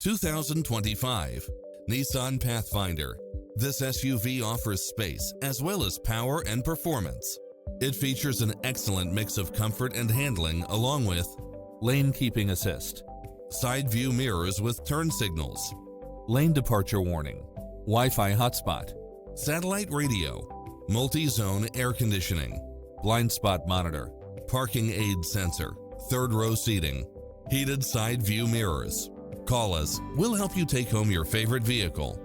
2025 Nissan Pathfinder. This SUV offers space as well as power and performance. It features an excellent mix of comfort and handling along with lane keeping assist, side view mirrors with turn signals, lane departure warning, Wi-Fi hotspot, satellite radio, multi-zone air conditioning, blind spot monitor, parking aid sensor, third row seating, heated side view mirrors. Call us, we'll help you take home your favorite vehicle.